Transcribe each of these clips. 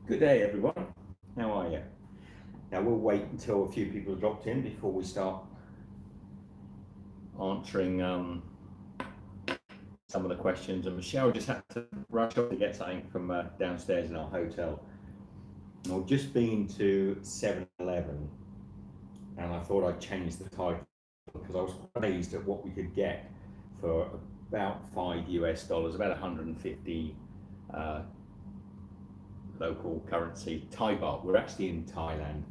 Good day, everyone. How are you? Now we'll wait until a few people have dropped in before we start answering some of the questions. And Michelle just had to rush off to get something from downstairs in our hotel. And I've just been to 7-Eleven, and I thought I'd change the title because I was amazed at what we could get for about $5 US, about 150 local currency Thai baht. We're actually in Thailand,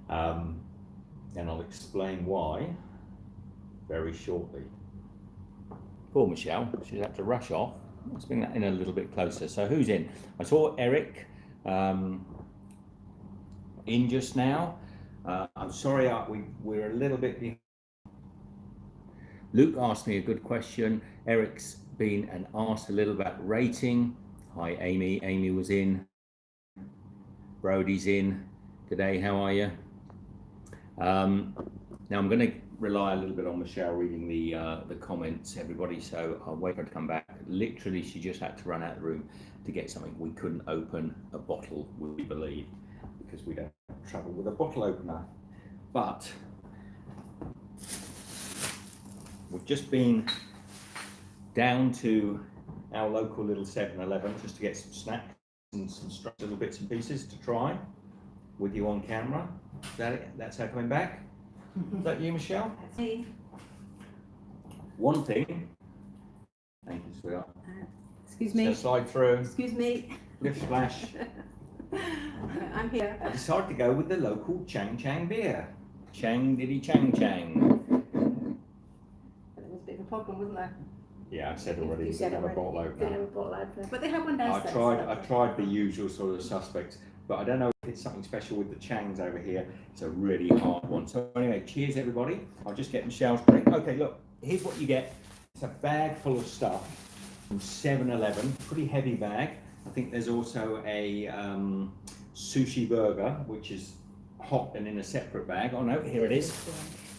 and I'll explain why very shortly. Poor Michelle, she's had to rush off. Let's bring that in a little bit closer. So who's in? I saw Eric in just now. I'm sorry, we're a little bit. Luke asked me a good question. Eric's been and asked a little about rating. Hi Amy, Amy was in. Brody's in. G'day, how are you? Now I'm going to rely a little bit on Michelle reading the comments, everybody, so I'll wait for her to come back. Literally, she just had to run out of the room to get something. We couldn't open a bottle, we believe, because we don't travel with a bottle opener. But we've just been down to our local little 7-Eleven just to get some snacks and some little bits and pieces to try with you on camera. Is that it? That's her coming back? Is that you, Michelle? That's me. One thing. Thank you, sweetheart. Excuse me. Just slide through. Excuse me. Lift splash. I'm here. I decided to go with the local Chang Chang beer. Chang diddy Chang Chang. But there was a bit of a problem, wasn't there? Yeah, I said already. You said have a already. bottle Didn't have opener. a bottle opener. But they have one downstairs. I tried the usual sort of suspects, but I don't know if it's something special with the Changs over here. It's a really hard one. So anyway, cheers everybody. I'll just get Michelle's drink. Okay, look, here's what you get. It's a bag full of stuff from 7-Eleven, pretty heavy bag. I think there's also a sushi burger, which is hot and in a separate bag. Oh no, here it is.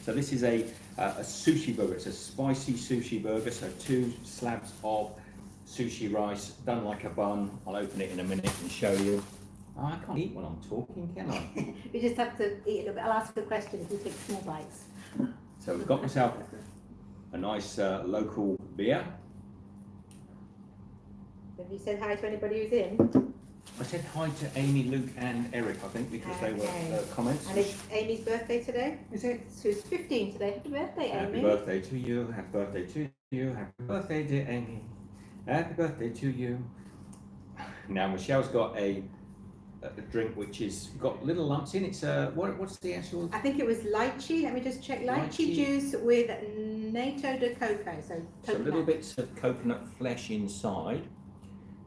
So this is a sushi burger. It's a spicy sushi burger. So 2 slabs of sushi rice done like a bun. I'll open it in a minute and show you. Oh, I can't eat when I'm talking, can I? You just have to eat a little bit. I'll ask the question if you take small bites. So we've got myself a nice local beer. Have you said hi to anybody who's in? I said hi to Amy, Luke and Eric, I think, because they were comments. And it's Amy's birthday today? Is it? Who's 15 today. Happy birthday, Amy. Happy birthday to you. Happy birthday to you. Happy birthday, dear Amy. Happy birthday to you. Now Michelle's got a drink which is got little lumps in. It's what's the actual? I think it was lychee. Let me just check. Lychee juice with natto de coco. So little bits of coconut flesh inside.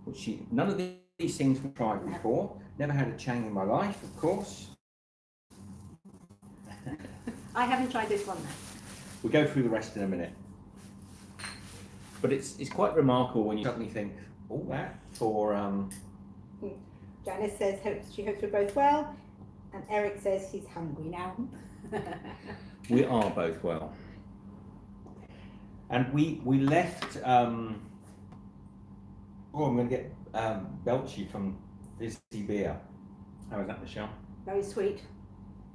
Which none of these things we've tried before. Never had a Chang in my life, of course. I haven't tried this one now. We'll go through the rest in a minute. But it's quite remarkable when you suddenly think, all that for Janice says she hopes we're both well, and Eric says he's hungry now. We are both well. And we left I'm going to get Belchy from Fizzy Beer. How is that, Michelle? Very sweet.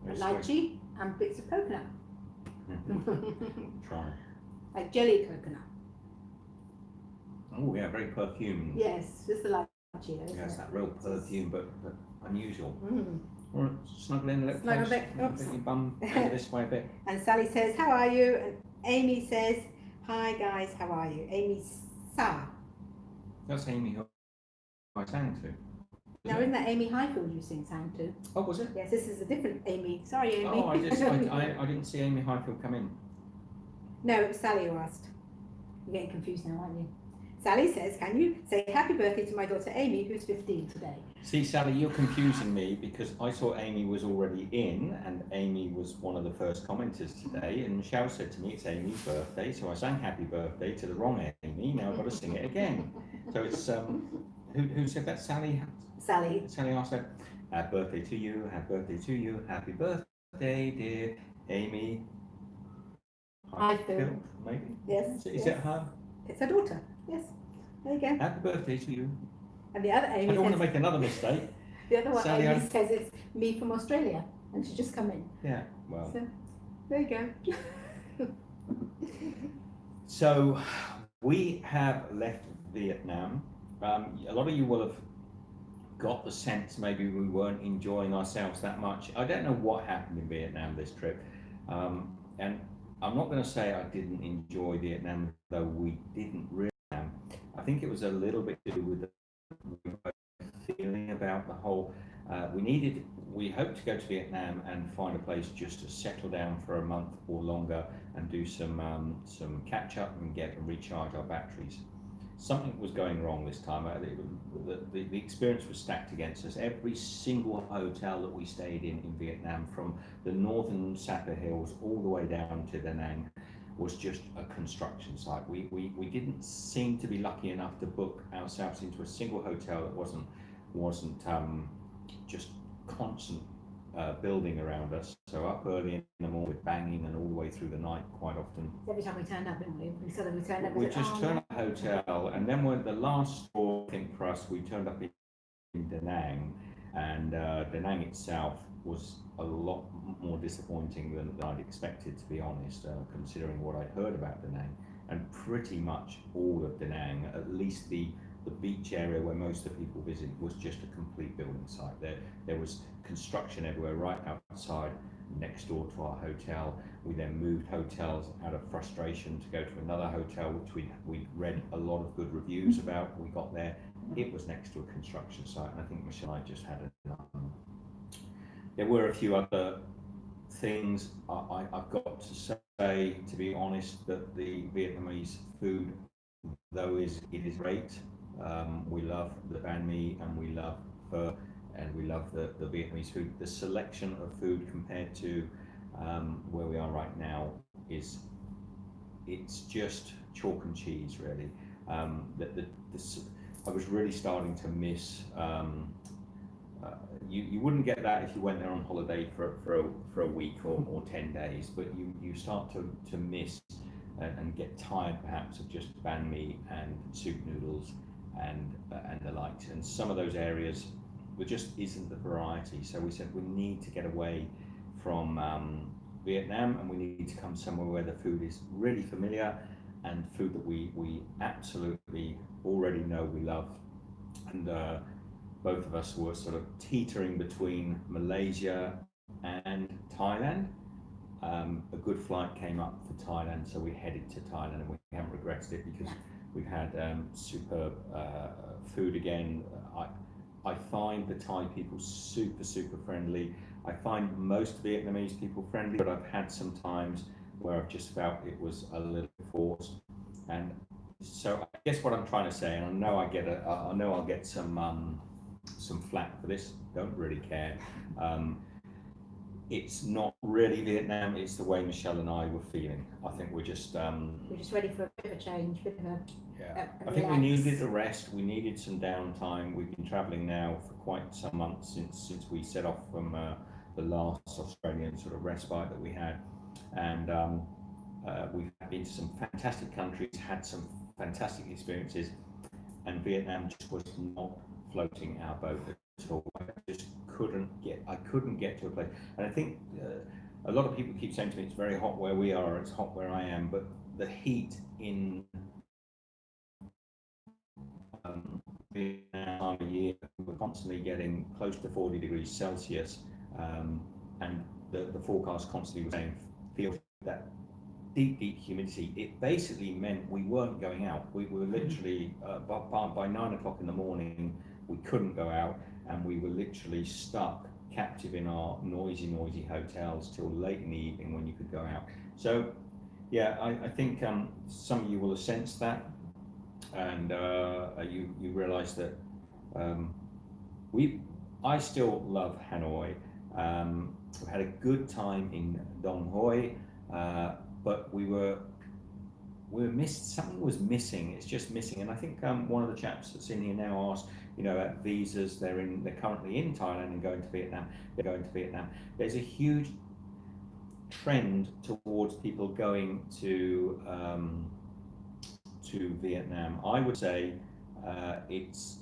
Very Lychee sweet. and bits of coconut. Try. Like jelly coconut. Oh yeah, very perfumed. Yes, just the lychee. Yes, that real perfume, but unusual. Mm. All right, snuggle in a little Snuggle close. a bit. Oops. Put your bum over this way a bit. And Sally says, how are you? And Amy says, hi guys, how are you? Amy Sa. That's Amy who I sang to. Now, isn't that Amy Highfield you sang to? Oh, was it? Yes, this is a different Amy. Sorry, Amy. Oh, I didn't see Amy Highfield come in. No, it was Sally who asked. You're getting confused now, aren't you? Sally says, can you say happy birthday to my daughter Amy, who's 15 today? See, Sally, you're confusing me because I saw Amy was already in, and Amy was one of the first commenters today, and Michelle said to me it's Amy's birthday, so I sang happy birthday to the wrong Amy. Now I've got to sing it again. So it's who said that? Sally. Sally. Sally asked that. Happy birthday to you. Happy birthday to you. Happy birthday, dear Amy. Highfield. Maybe. Yes. Is it her? It's her daughter. Yes. There you go. Happy birthday to you. And the other Amy. I don't want to make another mistake. The other one, Sally, Amy says it's me from Australia, and she's just come in. Yeah, well. So, there you go. So we have left Vietnam. A lot of you will have got the sense maybe we weren't enjoying ourselves that much. I don't know what happened in Vietnam this trip. And I'm not going to say I didn't enjoy Vietnam, though we didn't really. I think it was a little bit to do with the feeling about the whole. We hoped to go to Vietnam and find a place just to settle down for a month or longer and do some catch up and recharge our batteries. Something was going wrong this time. The experience was stacked against us. Every single hotel that we stayed in Vietnam, from the northern Sapa Hills all the way down to Da Nang, was just a construction site. We didn't seem to be lucky enough to book ourselves into a single hotel that wasn't just constant building around us. So up early in the morning with banging and all the way through the night quite often. Every time we turned up, didn't we? We said that we turned up. We just turned up at the hotel, and then when the last straw, I think for us, we turned up in Da Nang, and Da Nang itself was a lot more disappointing than I'd expected, to be honest, considering what I'd heard about Da Nang. And pretty much all of Da Nang, at least the beach area where most of the people visit, was just a complete building site. There was construction everywhere right outside, next door to our hotel. We then moved hotels out of frustration to go to another hotel, which we read a lot of good reviews about. We got there, it was next to a construction site, and I think Michelle and I just had enough. There were a few other things. I've got to say, to be honest, that the Vietnamese food, though it is great, we love the banh mi and we love pho and we love the Vietnamese food. The selection of food compared to where we are right now it's just chalk and cheese, really. I was really starting to miss. You wouldn't get that if you went there on holiday for a week or 10 days, but you start to miss and get tired perhaps of just banh mi and soup noodles and the likes. And some of those areas, there just isn't the variety. So we said we need to get away from Vietnam, and we need to come somewhere where the food is really familiar and food that we absolutely already know we love. And both of us were sort of teetering between Malaysia and Thailand. A good flight came up for Thailand, so we headed to Thailand, and we haven't regretted it because we've had superb food again. I find the Thai people super friendly. I find most Vietnamese people friendly, but I've had some times where I've just felt it was a little forced. And so I guess what I'm trying to say, and I know I'll get some flack for this. Don't really care. It's not really Vietnam, it's the way Michelle and I were feeling. I think we're just ready for a bit of a change, bit of a I think we needed a rest, we needed some downtime. We've been travelling now for quite some months since we set off from the last Australian sort of respite that we had, and we've been to some fantastic countries, had some fantastic experiences, and Vietnam just was not floating our boat at all. I couldn't get to a place. And I think a lot of people keep saying to me, it's very hot where we are, it's hot where I am, but the heat in Vietnam time of year, we're constantly getting close to 40 degrees Celsius, and the forecast constantly was saying, feel that deep humidity. It basically meant we weren't going out. We were literally, by 9 o'clock in the morning, we couldn't go out, and we were literally stuck captive in our noisy hotels till late in the evening when you could go out. So yeah, I think some of you will have sensed that, and you realise that I still love Hanoi. We had a good time in Dong Hoi, but we were missed. Something was missing. It's just missing. And I think one of the chaps that's in here now asked, about visas. They're currently in Thailand and going to Vietnam. They're going to Vietnam. There's a huge trend towards people going to Vietnam. I would say it's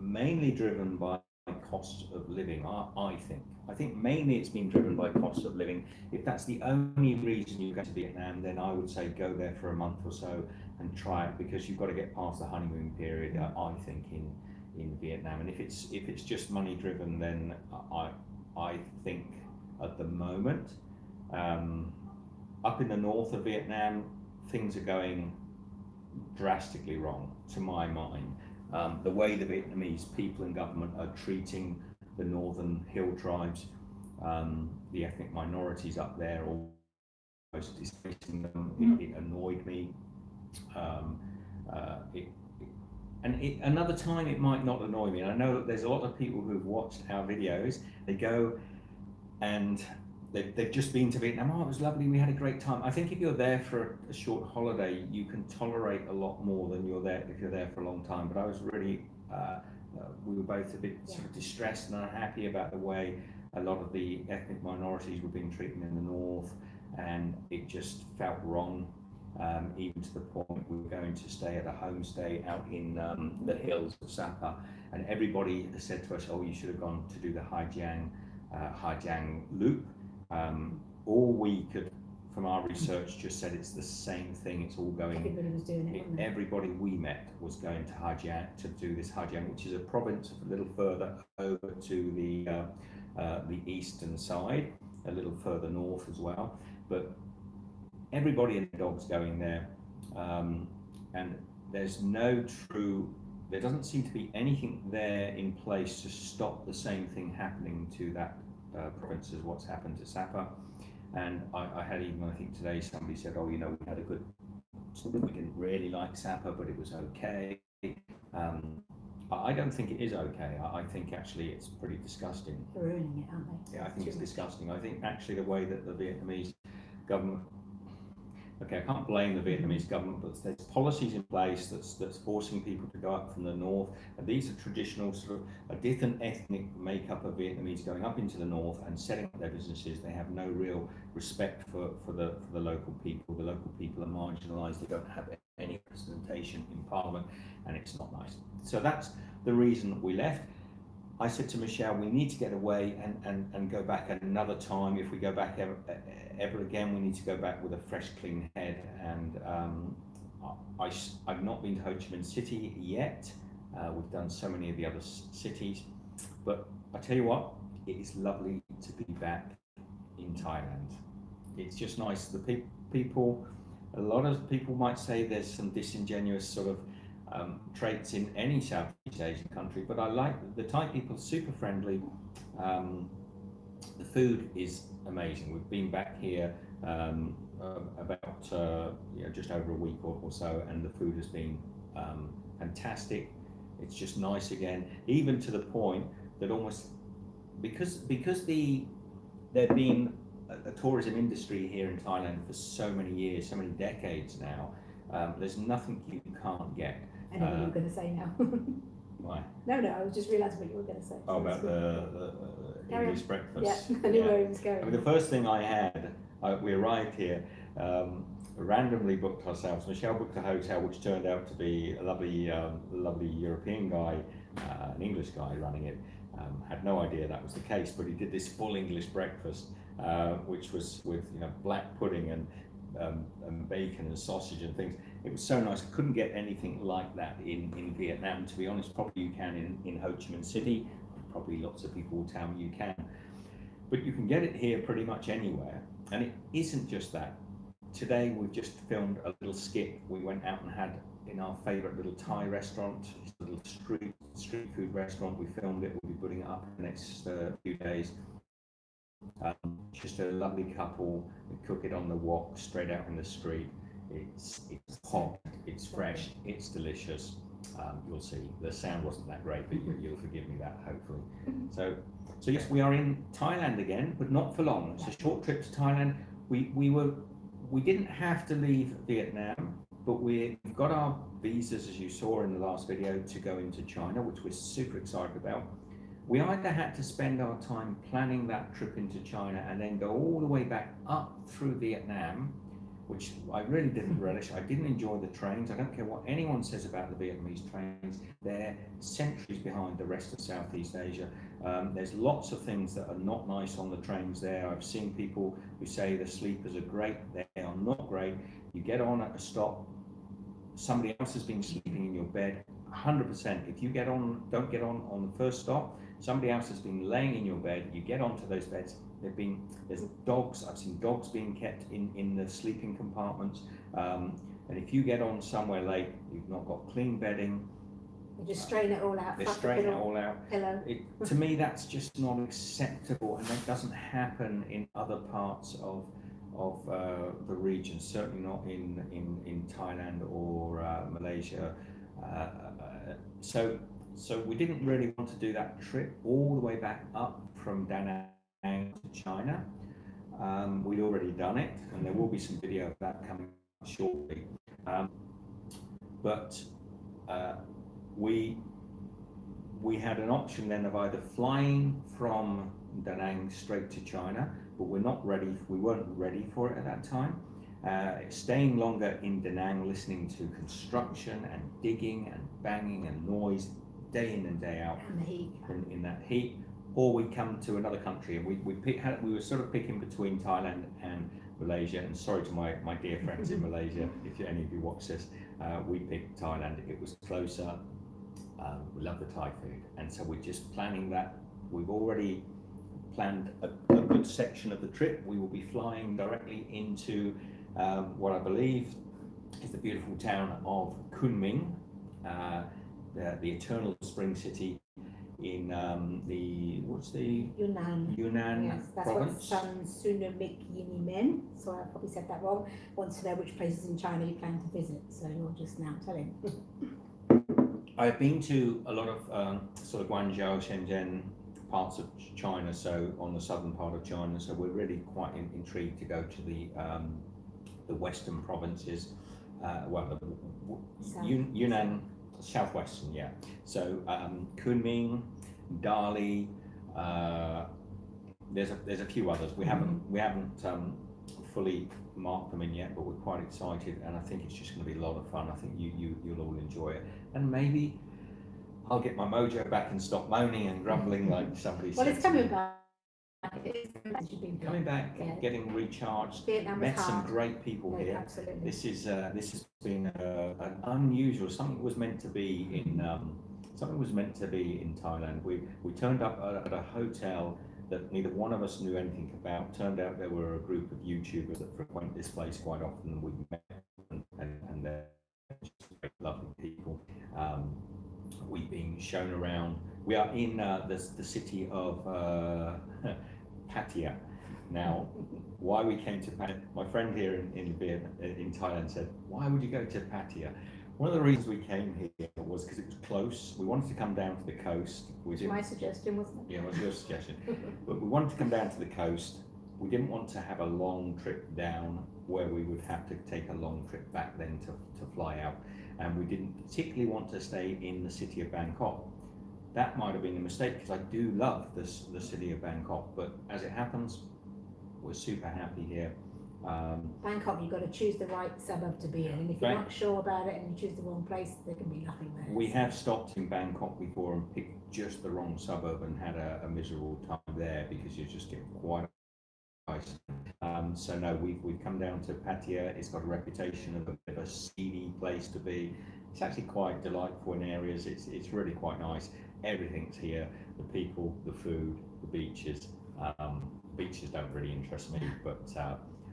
mainly driven by cost of living, I think. I think mainly it's been driven by cost of living. If that's the only reason you go to Vietnam, then I would say go there for a month or so and try it, because you've got to get past the honeymoon period, I think, in Vietnam. And if it's just money driven, then I think at the moment, up in the north of Vietnam, things are going drastically wrong, to my mind. The way the Vietnamese people and government are treating the northern hill tribes, the ethnic minorities up there, almost dismissing them, it annoyed me. Another time it might not annoy me. And I know that there's a lot of people who've watched our videos, they go and they've just been to Vietnam. Oh, it was lovely, we had a great time. I think if you're there for a short holiday, you can tolerate a lot more than you're there if you're there for a long time. But I was really, we were both a bit sort of distressed and unhappy about the way a lot of the ethnic minorities were being treated in the north, and it just felt wrong. Even to the point we were going to stay at a homestay out in the hills of Sapa, and everybody said to us, oh, you should have gone to do the Hai Giang loop. All we could, from our research, just said it's the same thing, it's all going, Everybody was doing it. everybody we met was going to Hai Giang to do this Hai Giang, which is a province a little further over to the eastern side, a little further north as well. But everybody and the dog's going there, and there's no true, there doesn't seem to be anything there in place to stop the same thing happening to that province as what's happened to Sapa. And I had even, I think today, somebody said, oh, you know, we had a good, we didn't really like Sapa, but it was okay. I don't think it is okay. I think actually it's pretty disgusting. They're ruining it, aren't they? Yeah, I think it's disgusting. I think actually the way that the Vietnamese government, okay, I can't blame the Vietnamese government, but there's policies in place that's forcing people to go up from the north. And these are traditional sort of a different ethnic makeup of Vietnamese going up into the north and setting up their businesses. They have no real respect for the local people. The local people are marginalised. They don't have any representation in Parliament, and it's not nice. So that's the reason we left. I said to Michelle, we need to get away and go back another time. If we go back ever again, we need to go back with a fresh, clean head. And I've not been to Ho Chi Minh City yet. We've done so many of the other cities. But I tell you what, it is lovely to be back in Thailand. It's just nice. The people, a lot of people might say there's some disingenuous sort of traits in any Southeast Asian country, but I like the Thai people, super friendly. The food is amazing. We've been back here about just over a week or so, and the food has been fantastic. It's just nice again, even to the point that almost because there's been a tourism industry here in Thailand for so many years, so many decades now. There's nothing you can't get. I know what you were going to say now. Why? No, I was just realising what you were going to say. Oh, about the English breakfast. Yeah, I knew where he was going. I mean, the first thing I had, we arrived here, randomly booked ourselves. Michelle booked a hotel, which turned out to be a lovely European guy, an English guy running it. Had no idea that was the case, but he did this full English breakfast, which was with black pudding and bacon and sausage and things. It was so nice. I couldn't get anything like that in Vietnam, to be honest. Probably you can in Ho Chi Minh City. Probably lots of people will tell me you can. But you can get it here pretty much anywhere. And it isn't just that. Today we've just filmed a little skit. We went out and had in our favourite little Thai restaurant, it's a little street food restaurant. We filmed it. We'll be putting it up in the next few days. Just a lovely couple. We cook it on the wok, straight out in the street. It's hot, it's fresh, it's delicious. You'll see. The sound wasn't that great, but you'll forgive me that, hopefully. So yes, we are in Thailand again, but not for long. It's a short trip to Thailand. We didn't have to leave Vietnam, but we've got our visas, as you saw in the last video, to go into China, which we're super excited about. We either had to spend our time planning that trip into China and then go all the way back up through Vietnam which I really didn't relish. I didn't enjoy the trains. I don't care what anyone says about the Vietnamese trains. They're centuries behind the rest of Southeast Asia. There's lots of things that are not nice on the trains there. I've seen people who say the sleepers are great. They are not great. You get on at a stop, somebody else has been sleeping in your bed. 100%. If you don't get on the first stop, somebody else has been laying in your bed. You get onto those beds. There's dogs. I've seen dogs being kept in the sleeping compartments. And if you get on somewhere late, you've not got clean bedding. You just strain it all out. They strain it all out. Pillow. To me, that's just not acceptable, and that doesn't happen in other parts of the region. Certainly not in Thailand or Malaysia. So we didn't really want to do that trip all the way back up from Da Nang to China. We'd already done it, and there will be some video of that coming shortly. But we had an option then of either flying from Da Nang straight to China, but we weren't ready for it at that time. Staying longer in Da Nang, listening to construction and digging and banging and noise day in and day out in that heat, or we come to another country, and we were sort of picking between Thailand and Malaysia. And sorry to my dear friends in Malaysia, if any of you watch this, we picked Thailand. It was closer. We love the Thai food, and so we're just planning that. We've already planned a good section of the trip. We will be flying directly into what I believe is the beautiful town of Kunming, the eternal spring city in Yunnan Yes, that's province. what Sun Sunamik Yinimen. So I probably said that wrong. Wants to know which places in China you plan to visit. So you're just now telling. I've been to a lot of sort of Guangzhou, Shenzhen parts of China, so on the southern part of China. So we're really quite intrigued to go to the western provinces. Yunnan, southwestern, yeah. So Kunming, Dali. There's a few others. We haven't fully marked them in yet, but we're quite excited, and I think it's just going to be a lot of fun. I think you'll all enjoy it, and maybe I'll get my mojo back and stop moaning and grumbling like somebody said. Well, it's coming back. Coming back, yeah. Getting recharged. Vietnam Met is some hard. great people here. Absolutely. This has been an unusual. Something was meant to be in Thailand. We turned up at a hotel that neither one of us knew anything about. Turned out there were a group of YouTubers that frequent this place quite often, and we met them, and they're just great, lovely people. We've been shown around. We are in the city of Pattaya. Now, why we came to Pattaya, my friend here in Thailand said, why would you go to Pattaya? One of the reasons we came here was because it was close. We wanted to come down to the coast. My suggestion, wasn't it? Yeah, it was your suggestion. But we wanted to come down to the coast. We didn't want to have a long trip down where we would have to take a long trip back then to fly out. And we didn't particularly want to stay in the city of Bangkok. That might have been a mistake, because I do love the city of Bangkok, but as it happens, we're super happy here. Bangkok, you've got to choose the right suburb to be in, and if you're not sure about it and you choose the wrong place, there can be nothing there. We have stopped in Bangkok before and picked just the wrong suburb and had a miserable time there, because you just get quite nice. So no, we've come down to Pattaya. It's got a reputation of a bit of a seedy place to be. It's actually quite delightful in areas. It's really quite nice. Everything's here: the people, the food, the beaches. Beaches don't really interest me, but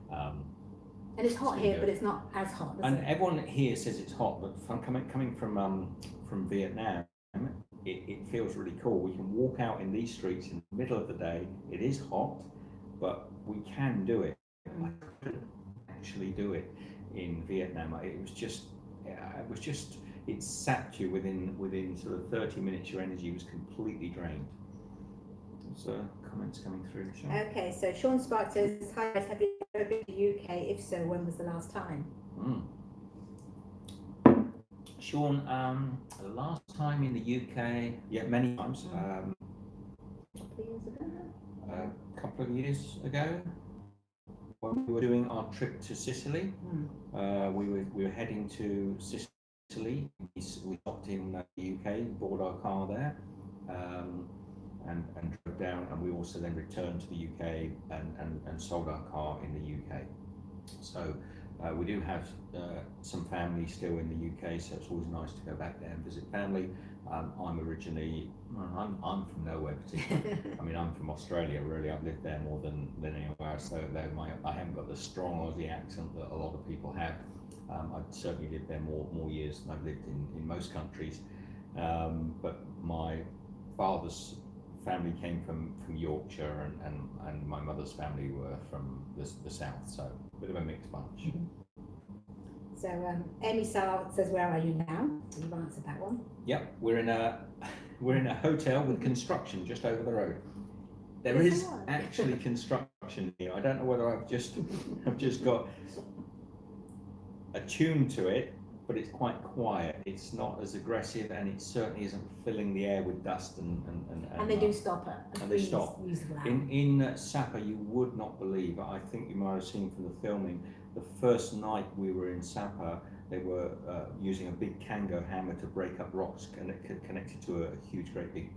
and it's hot here, but it's not as hot. And everyone here says it's hot, but coming from Vietnam, it feels really cool. We can walk out in these streets in the middle of the day. It is hot, but we can do it. I couldn't actually do it in Vietnam. It sapped you within sort of 30 minutes. Your energy was completely drained. So comments coming through, Sean. Okay, so Sean Spark says, hi guys, have you ever been to the UK? If so, when was the last time? Sean, the last time in the UK, yeah, many times. A couple of years ago. when we were doing our trip to Sicily, we were heading to Sicily. We stopped in the UK, bought our car there, and drove down. And we also then returned to the UK and sold our car in the UK. So we do have some family still in the UK, so it's always nice to go back there and visit family. I'm originally, I'm from nowhere particularly. I mean, I'm from Australia, really. I've lived there more than anywhere else, so I haven't got the strong Aussie accent that a lot of people have. I've certainly lived there more years than I've lived in most countries. But my father's family came from Yorkshire, and my mother's family were from the south, so a bit of a mixed bunch. So Amy says, where are you now? You've answered that one. Yep, we're in a hotel with construction just over the road. There is actually construction here. I don't know whether I've just got attuned to it, but it's quite quiet. It's not as aggressive, and it certainly isn't filling the air with dust and they do stop and they stop. In Sapa, you would not believe, I think you might have seen from the filming, the first night we were in Sapa, they were using a big Kango hammer to break up rocks connected to a huge, great big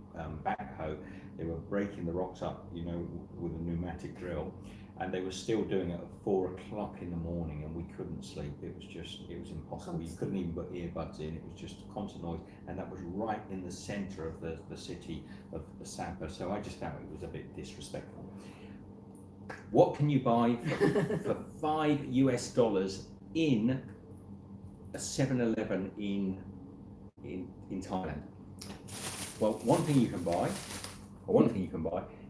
backhoe. They were breaking the rocks up, you know, with a pneumatic drill, and they were still doing it at 4 o'clock in the morning, and we couldn't sleep. It was impossible. You couldn't even put earbuds in. It was just constant noise, and that was right in the center of the city of Sapa. So I just found it was a bit disrespectful. What can you buy for $5 US in a 7-Eleven in Thailand? Well, one thing you can buy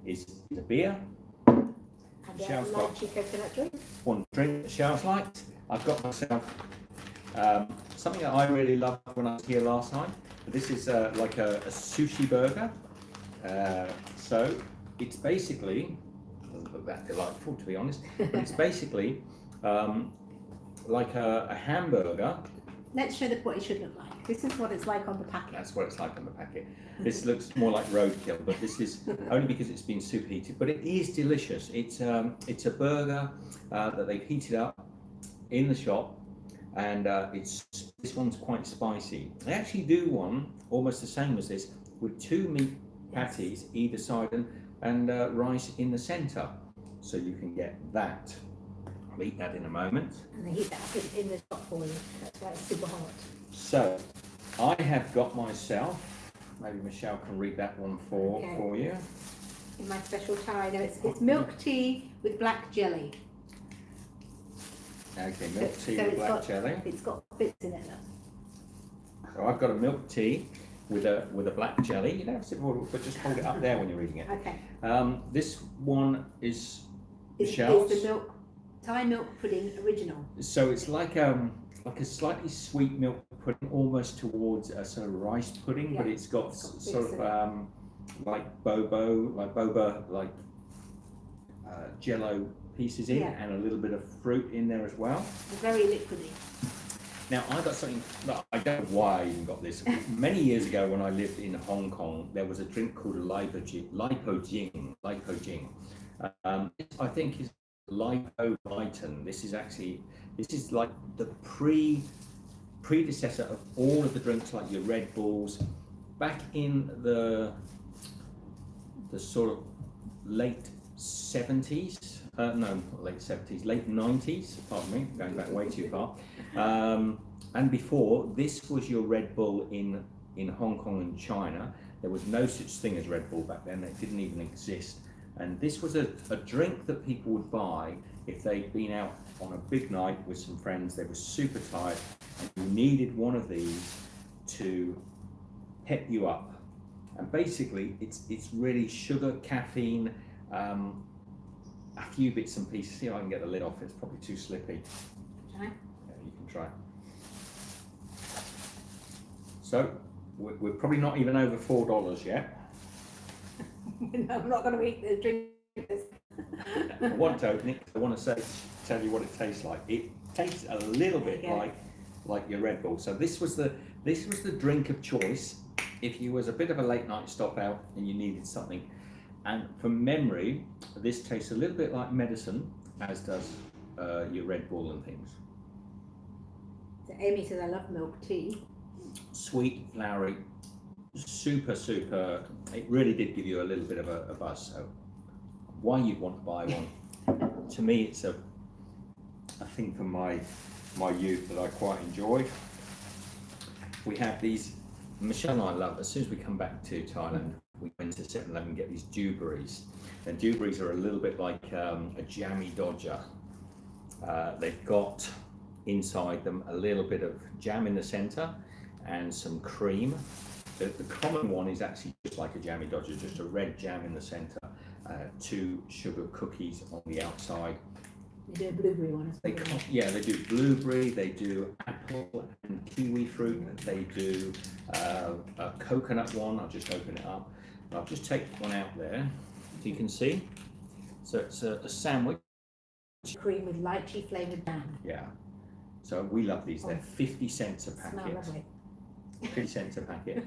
is a beer, and Shell's got lychee coconut drink. one drink that Shell's liked. I've got myself something that I really loved when I was here last time. This is like a sushi burger. So it's basically, doesn't look that delightful to be honest, but it's basically like a hamburger. Let's show what it should look like. This is what it's like on the packet. That's what it's like on the packet. This looks more like roadkill, but this is only because it's been superheated. But it is delicious. It's a burger that they've heated up in the shop, and this one's quite spicy. They actually do one almost the same as this, with 2 meat patties either side and rice in the centre. So you can get that. I'll eat that in a moment. And they heat that up in the shop for you. That's why it's super hot. So I have got myself, maybe Michelle can read that one for you. In my special Thai, no, it's milk tea with black jelly. Okay, milk tea with black jelly. It's got bits in it though. So I've got a milk tea with a black jelly. You don't have to sit forward, but just hold it up there when you're reading it. Okay. This one is It's Michelle's. the Thai milk pudding original. So it's like a slightly sweet milk pudding, almost towards a sort of rice pudding, but it's got sort of like boba, like jello pieces in, and a little bit of fruit in there as well. It's very liquidy. Now I got something that I don't know why I even got this. Many years ago when I lived in Hong Kong, there was a drink called lipojing. I think is lipovitamin. This is like the predecessor of all of the drinks, like your Red Bulls, back in the sort of late 70s. No, not late 70s, late 90s. Pardon me, going back way too far. And before, this was your Red Bull in Hong Kong and China. There was no such thing as Red Bull back then. It didn't even exist. And this was a drink that people would buy if they'd been out on a big night with some friends. They were super tired, and you needed one of these to pep you up. And basically, it's really sugar, caffeine, a few bits and pieces. See if I can get the lid off. It's probably too slippy. Try. Yeah, you can try. So we're probably not even over $4 yet. No, I'm not going to eat the drink this. I want to open it. I want to tell you what it tastes like. It tastes a little bit like your Red Bull. So this was the drink of choice if you was a bit of a late night stop out and you needed something. And from memory, this tastes a little bit like medicine, as does your Red Bull and things. So Amy says, I love milk tea. Sweet, flowery, super, super. It really did give you a little bit of a buzz. So why you'd want to buy one? To me, it's a thing from my youth that I quite enjoy. We have these, Michelle and I love, as soon as we come back to Thailand, we went to 7-Eleven and get these dewberries. And dewberries are a little bit like a jammy dodger. They've got inside them a little bit of jam in the centre and some cream. The common one is actually just like a jammy dodger, just a red jam in the centre, 2 sugar cookies on the outside. They do a blueberry one as well. Yeah, they do blueberry, they do apple and kiwi fruit, they do a coconut one. I'll just open it up. I'll just take one out there so you can see. So it's a sandwich. Cream with lychee flavoured jam. Yeah. So we love these. They're 50 cents a packet. Smell lovely. 50 cents a packet.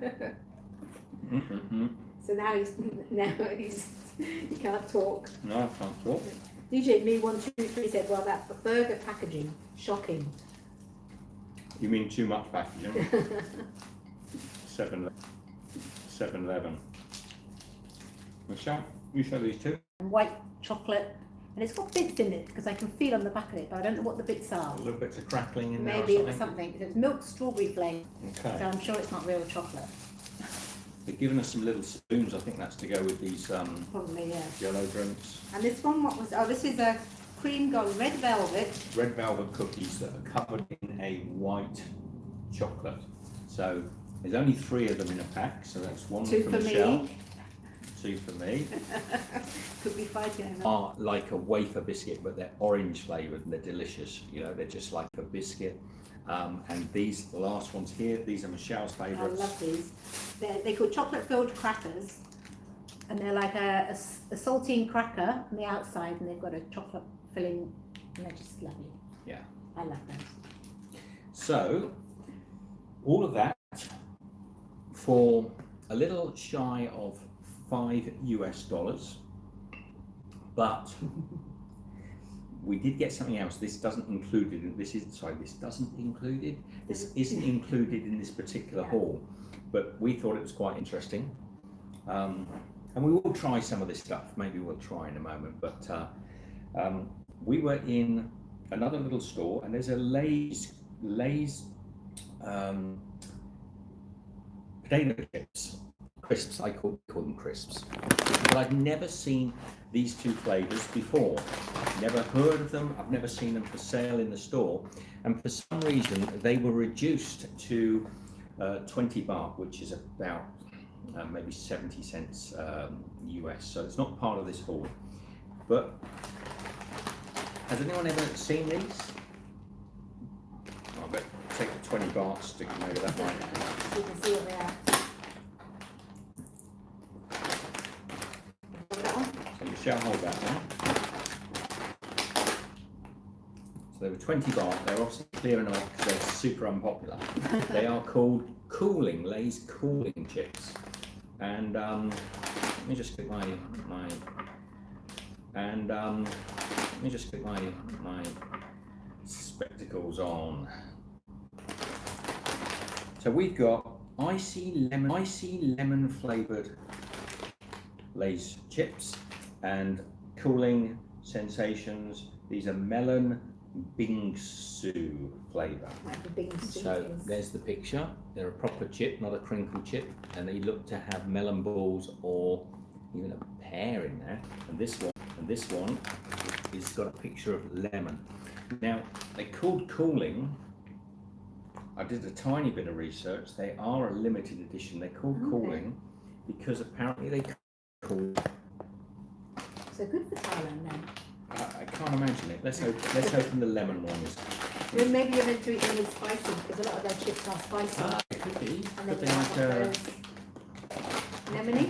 So now he's you can't talk. No, I can't talk. DJ Me 123 said, well, that burger packaging, shocking. You mean too much packaging? 7-Eleven. Michelle, you show these two. And white chocolate, and it's got bits in it because I can feel on the back of it, but I don't know what the bits are. Little bits of crackling in there. Maybe it was something. It's milk strawberry flavour, Okay. so I'm sure it's not real chocolate. They've given us some little spoons. I think that's to go with these Probably, yeah. yellow drinks. And this one, what was? Oh, this is a cream gold red velvet. Red velvet cookies that are covered in a white chocolate. So there's only 3 of them in a pack. So that's 1 2 for for Michelle, me. 2 for me. Could be fighting over. Are like a wafer biscuit, but they're orange flavoured and they're delicious. You know, they're just like a biscuit. And these last ones here, these are Michelle's favourites. I love these. They're called chocolate-filled crackers, and they're like a saltine cracker on the outside, and they've got a chocolate filling, and they're just lovely. Yeah. I love those. So, all of that for a little shy of $5 US, but we did get something else. This doesn't include it. This isn't included in this particular haul, but we thought it was quite interesting. And we will try some of this stuff. Maybe we'll try in a moment, but we were in another little store, and there's a Lay's potato chips, crisps. I call them crisps, but I've never seen these 2 flavors before. Never heard of them. I've never seen them for sale in the store, and for some reason they were reduced to 20 baht, which is about maybe 70 cents US. So it's not part of this haul. But has anyone ever seen these? I bet take the 20 baht, stick them over that way. So you can see what they are. So Michelle, hold that one. So they were 20 baht. They're obviously clearing off because they're super unpopular. They are called Lay's cooling chips. And let me just get my spectacles on. So we've got icy lemon flavoured Lay's chips and cooling sensations. These are melon bingsu flavour. So there's the picture. They're a proper chip, not a crinkle chip, and they look to have melon balls or even a pear in there. And this one is got a picture of lemon. Now they're called cooling. I did a tiny bit of research. They are a limited edition. They're called cooling because apparently they cool. So good for Thailand then. I can't imagine it. Let's open the lemon ones. Well, maybe you're meant to eat them with spicy because a lot of their chips are spicy. It could be. And Could then be they have like lemony.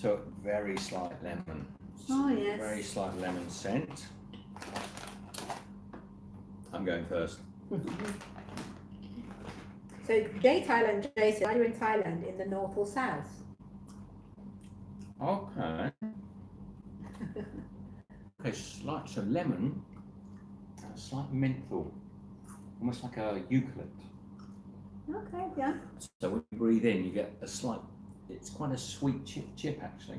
so very slight lemon. Oh yes. Very slight lemon scent. I'm going first. So Jay said, are you in Thailand in the north or south? Okay. Okay, slight, so lemon, a slight menthol, almost like a eucalypt. Okay, yeah. So when you breathe in, you get a slight, it's quite a sweet chip actually.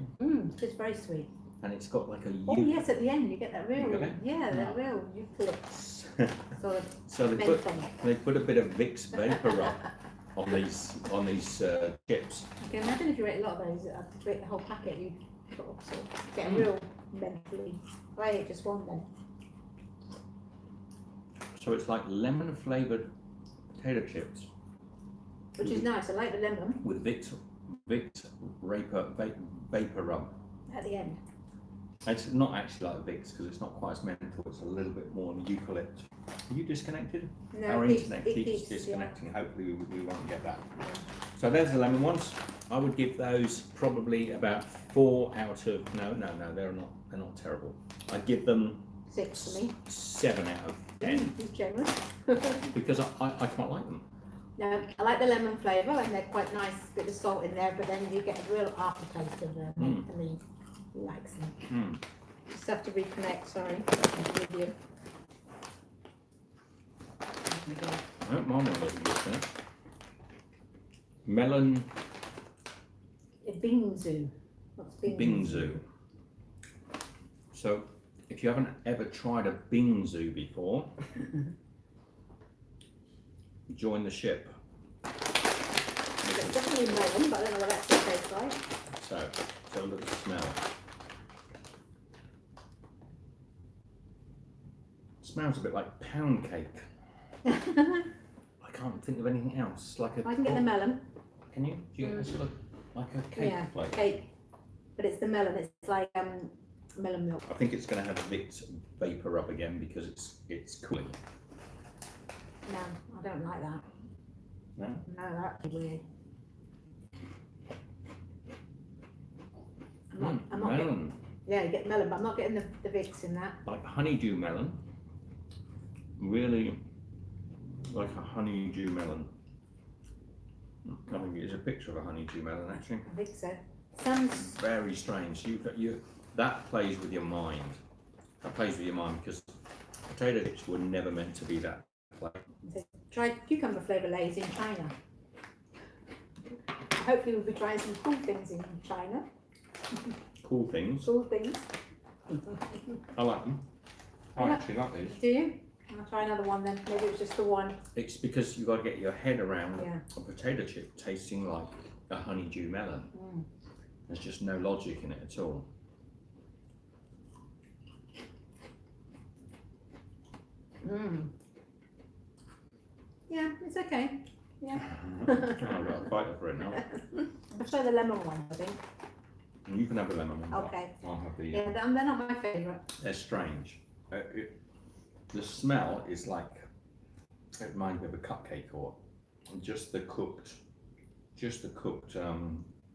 It's very sweet. And it's got like a Oh yes, at the end you get that real, You got it? yeah, that real eucalypt sort of So menthol. they put a bit of Vicks vapor up on these chips. I can imagine if you ate a lot of those, to eat the whole packet, you'd sort of get a real mentally. I ate just one then. So it's like lemon flavoured potato chips. Which is nice, I like the lemon With Vicks vapor rub. at the end. It's not actually like Vicks because it's not quite as menthol, it's a little bit more eucalypt. Are you disconnected? No, Our it internet keeps, keeps disconnecting. Hopefully we won't get that. So there's the lemon ones. I would give those probably about 4 out of, no, they're not terrible. I'd give them 6 for me. 7 out of 10 He's generous. because I quite like them. No, I like the lemon flavour and they're quite nice, bit of salt in there, but then you get a real aftertaste of them. I mean, he likes them. Just have to reconnect, sorry, with you. I don't mind what looking at that. Melon Bingsu. What's bingsu. So if you haven't ever tried a bingsu before, join the ship. It's definitely melon, but I don't know what that tastes like. So look at the smell. Smells a bit like pound cake. I can't think of anything else. Like a. I can get the melon. Can you? Do you get this look like a cake? Yeah, flavour? cake. But it's the melon. It's like melon milk. I think it's going to have Vicks vapor up again because it's cooling. No, I don't like that. No? No, that's weird. I'm not getting, Melon, yeah, you get melon, but I'm not getting the Vicks in that. like honeydew melon. Really, like a honeydew melon. I think it's a picture of a honeydew melon actually. I think so. Sounds Very strange. That plays with your mind. That plays with your mind because potato chips were never meant to be that plain. try cucumber flavour lays in China. Hopefully we'll be trying some cool things in China. Cool things. Cool things. I like them. I actually like these. Do you? I'll try another one then. Maybe it was just the one. It's because you've got to get your head around Yeah. a potato chip tasting like a honeydew melon. There's just no logic in it at all. Yeah, it's okay. Yeah. I've got a fighter for it now. I'll try the lemon one, I think. And you can have the lemon one. Okay. I'll have the. Yeah, they're not my favourite. They're strange. The smell is like, it reminds me of a cupcake or just the cooked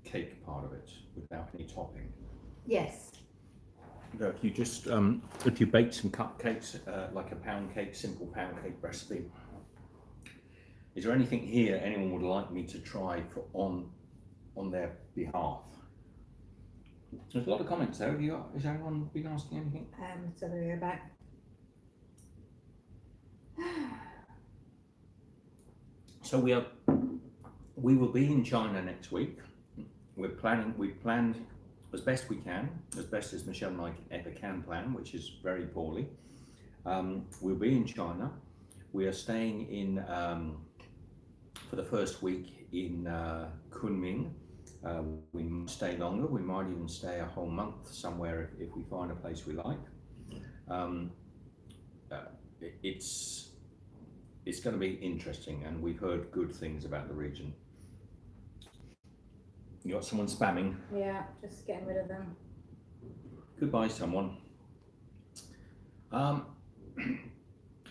cake part of it without any topping. Yes. No, if you just if you bake some cupcakes, like a pound cake, simple pound cake recipe. Is there anything here anyone would like me to try on their behalf? There's a lot of comments there. Is anyone been asking anything? So we go back. So we will be in China next week. We've planned as best we can, as best as Michelle and I ever can plan, which is very poorly. We'll be in China. We are staying in for the first week in Kunming. We might stay longer. We might even stay a whole month somewhere if we find a place we like. It's going to be interesting, and we've heard good things about the region. You got someone spamming? Yeah, just getting rid of them. Goodbye, someone. I'm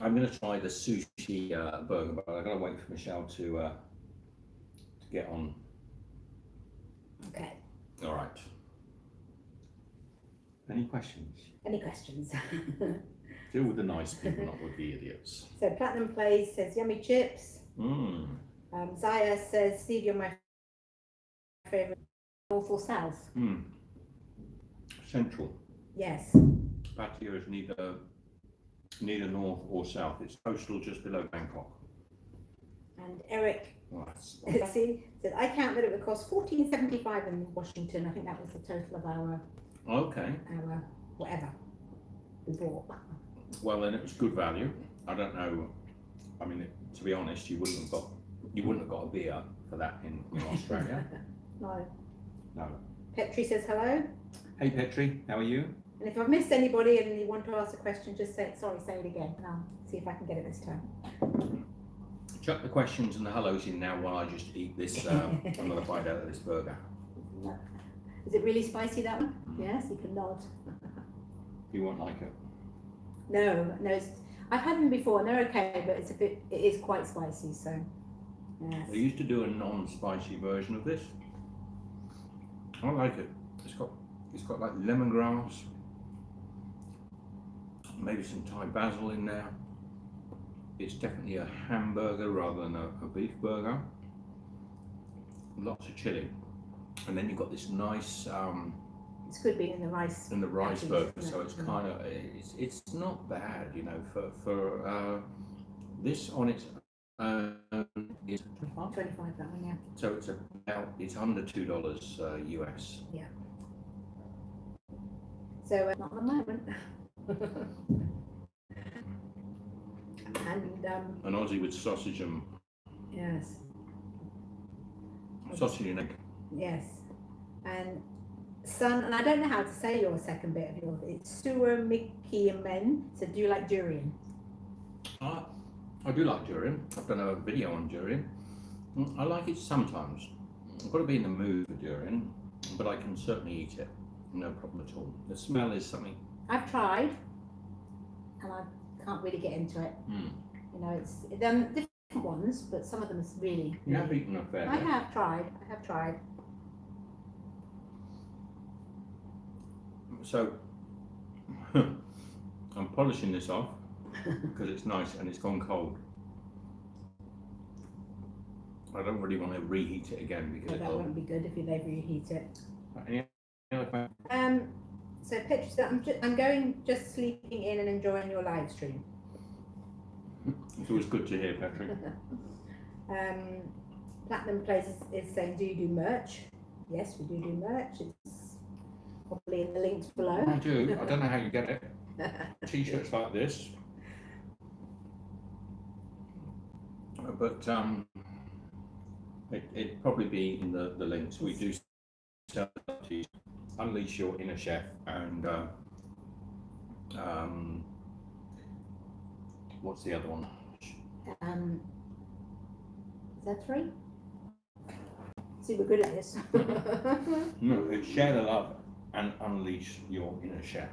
going to try the sushi burger, but I've got to wait for Michelle to get on. Okay. All right. Any questions? Any questions? Deal with the nice people, not with the idiots. So Platinum Plays says yummy chips. Mm. Zaya says, Steve, you're my favourite. North or south? Mm. Central. Yes. Pattaya is neither north or south. It's coastal, just below Bangkok. And Eric, Well, that's, see, said, I count that it would cost $14.75 in Washington. I think that was the total of our okay. Whatever we bought. Well, then it was good value. I don't know. I mean, to be honest, you wouldn't have got a beer for that in Australia. No. No. Petri says hello. Hey Petri, how are you? And if I've missed anybody and you want to ask a question, just say it again, and I'll see if I can get it this time. Chuck the questions and the hellos in now while I just eat this another bite out of this burger. Is it really spicy, that one? Yes, you can nod. You won't like it. No, I've had them before and they're okay, but it is quite spicy, so yes. They used to do a non-spicy version of this. I like it. It's got like lemongrass, maybe some Thai basil in there. It's definitely a hamburger rather than a beef burger. Lots of chili, and then you've got this nice. It's good being in the rice. In the rice burger, so it's kind of it's not bad, you know, for this on its is 25 that one, yeah. so it's under $2 US. Yeah. So not at the moment. And An Aussie with sausage and yes. sausage and egg. Yes. And son, and I don't know how to say your second bit of yours. It's Sewer Mickey and Men. So do you like durian? I do like durian. I've done a video on durian. I like it sometimes. I've got to be in the mood for durian, but I can certainly eat it. No problem at all. The smell is something. I've tried, and I can't really get into it. You know, it's different ones, but some of them is really. You have eaten a fair bit. I have tried. So I'm polishing this off because it's nice and it's gone cold. I don't really want to reheat it again because that won't be good if you ever reheat it. Any other questions? So Petra said, I'm going just sleeping in and enjoying your live stream. It's always good to hear, Patrick. Platinum Place is saying, do you do merch? Yes, we do merch. It's probably in the links below. I do. I don't know how you get it. T-shirts like this. But it'd probably be in the links. We do sell t-shirts. Unleash your inner chef and what's the other one? Is that 3? See, we're good at this. No, it's share the love and unleash your inner chef.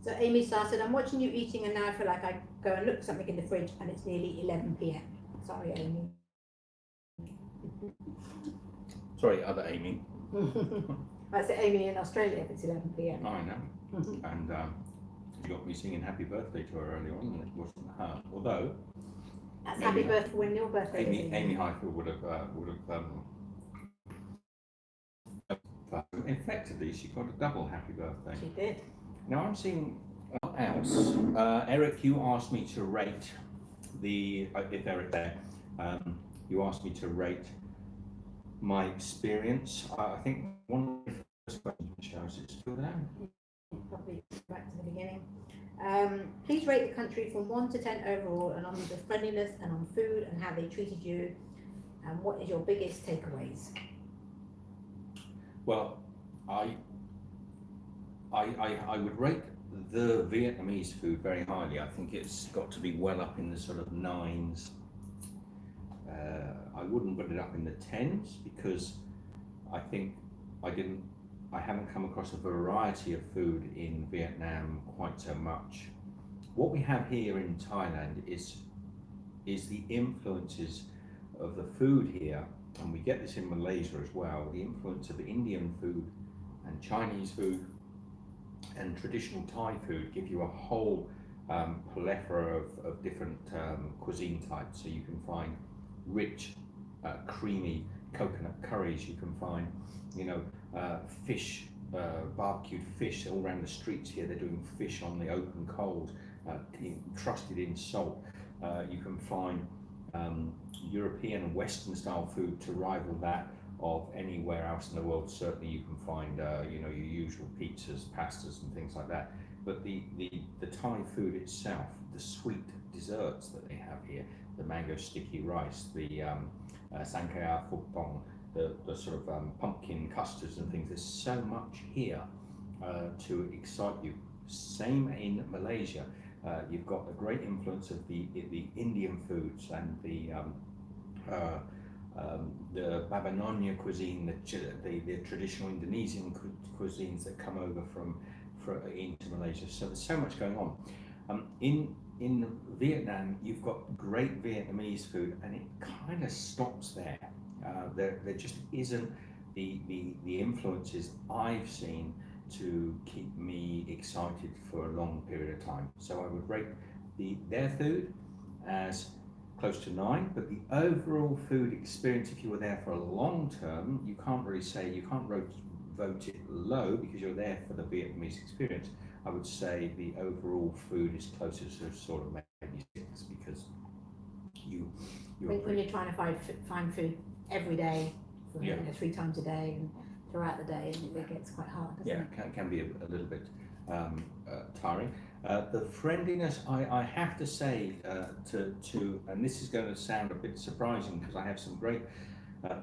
So Amy started, I'm watching you eating and now I feel like I go and look something in the fridge and it's nearly 11 p.m. Sorry, Amy. Sorry, other Amy. I said Amy in Australia if it's 11 p.m. I know. And you got me singing happy birthday to her earlier on, and it wasn't her. Although that's happy birthday when your birthday is. Amy Highfield would have effectively she got a double happy birthday. She did. Now I'm seeing what else. Eric, you asked me to rate if Eric there, you asked me to rate my experience. I think one of the first questions, Michelle, is it still there? Probably back to the beginning. Please rate the country from 1 to 10 overall and on the friendliness and on food and how they treated you, and what is your biggest takeaways? Well, I would rate the Vietnamese food very highly. I think it's got to be well up in the sort of 9s. I wouldn't put it up in the 10s because I think I haven't come across a variety of food in Vietnam quite so much. What we have here in Thailand is the influences of the food here, and we get this in Malaysia as well, the influence of Indian food and Chinese food and traditional Thai food give you a whole plethora of different cuisine types. So you can find rich, creamy coconut curries, you can find, fish barbecued fish all around the streets here. They're doing fish on the open coals, trusted in salt. You can find European and Western style food to rival that of anywhere else in the world. Certainly you can find your usual pizzas, pastas and things like that. But the Thai food itself, the sweet desserts that they have here, the mango sticky rice, the sankaya pong, the sort of pumpkin custards and things. There's so much here to excite you. Same in Malaysia. You've got a great influence of the Indian foods and the Babanonia cuisine, the traditional Indonesian cuisines that come over from into Malaysia. So there's so much going on. In Vietnam, you've got great Vietnamese food, and it kind of stops there. There just isn't the influences I've seen to keep me excited for a long period of time. So I would rate their food as close to 9, but the overall food experience, if you were there for a long term, you can't vote it low because you're there for the Vietnamese experience. I would say the overall food is closer to sort of maybe 6, because when you're trying to find food every day, for, 3 times a day and throughout the day, and it gets quite hard, doesn't it? Yeah, can be a little bit tiring. The friendliness, I have to say, and this is going to sound a bit surprising because I have some great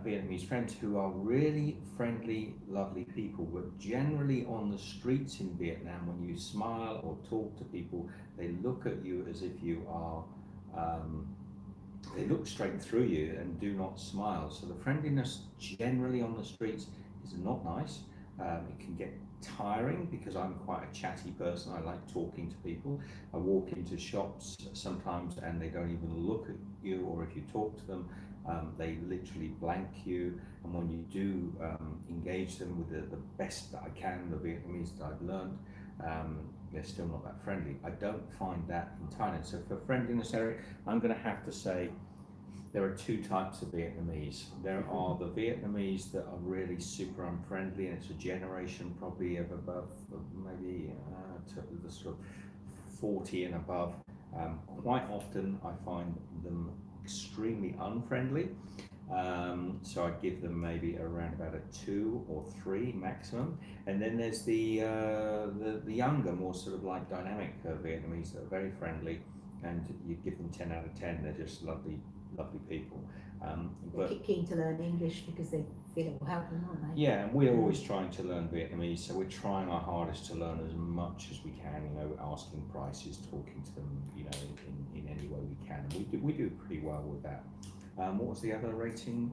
Vietnamese friends who are really friendly, lovely people, but generally on the streets in Vietnam, when you smile or talk to people, they look at you as if you are, they look straight through you and do not smile. So the friendliness generally on the streets is not nice. It can get tiring because I'm quite a chatty person. I like talking to people. I walk into shops sometimes and they don't even look at you, or if you talk to them, they literally blank you. And when you do engage them with the best that I can, the Vietnamese that I've learned, they're still not that friendly. I don't find that in Thailand. So for friendliness, Eric, I'm going to have to say there are 2 types of Vietnamese. There are the Vietnamese that are really super unfriendly, and it's a generation probably of above, maybe to the sort of 40 and above. Quite often I find them extremely unfriendly. So I'd give them maybe around about a 2 or 3 maximum. And then there's the younger, more sort of like dynamic Vietnamese that are very friendly, and you give them 10 out of 10. They're just lovely people. They're keen to learn English because they feel it will help them, aren't they? Yeah, and we're always trying to learn Vietnamese, so we're trying our hardest to learn as much as we can. Asking prices, talking to them, in any way we can. And we do pretty well with that. What was the other rating?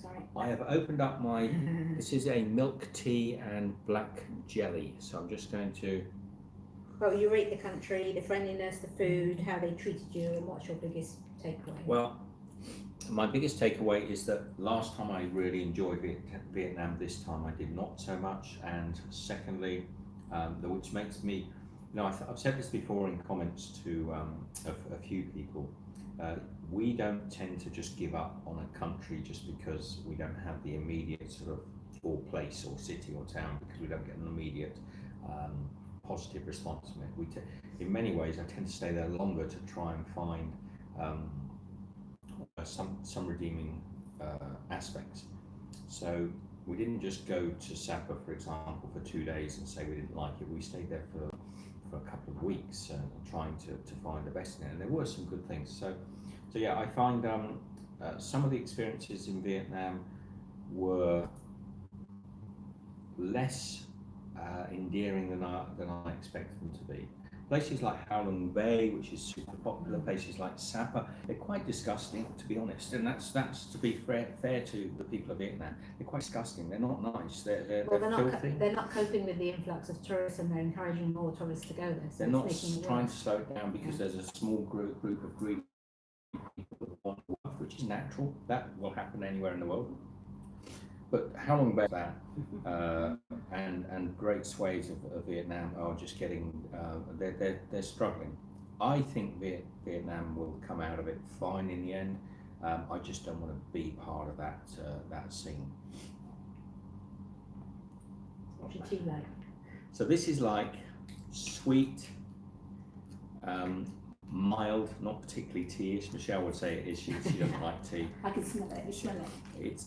Sorry. I have opened up my. This is a milk tea and black jelly. So I'm just going to. Well, you rate the country, the friendliness, the food, how they treated you, and what's your biggest takeaway? Well, my biggest takeaway is that last time I really enjoyed Vietnam. This time I did not so much. And secondly, which makes me, I've said this before in comments to a few people. We don't tend to just give up on a country just because we don't have the immediate sort of or place or city or town, because we don't get an immediate positive response from it. In many ways, I tend to stay there longer to try and find some redeeming aspects. So we didn't just go to Sapa, for example, for 2 days and say we didn't like it. We stayed there for a couple of weeks, trying to find the best in it, and there were some good things. So yeah, I find some of the experiences in Vietnam were less endearing than I expected them to be. Places like Howlong Bay, which is super popular, places like Sapa, they're quite disgusting, to be honest. And that's to be fair to the people of Vietnam. They're quite disgusting. They're not nice. They're filthy. They're not coping with the influx of tourists, and they're encouraging more tourists to go there. So they're not trying to slow it down because there's a small group of greedy people that want to work, which is natural. That will happen anywhere in the world. But how long about that? And great swathes of Vietnam are just getting, they're struggling. I think Vietnam will come out of it fine in the end. I just don't want to be part of that scene. What's your tea like? So this is like sweet, mild, not particularly tea-ish. Michelle would say it is. She doesn't like tea. I can smell it. You smell it.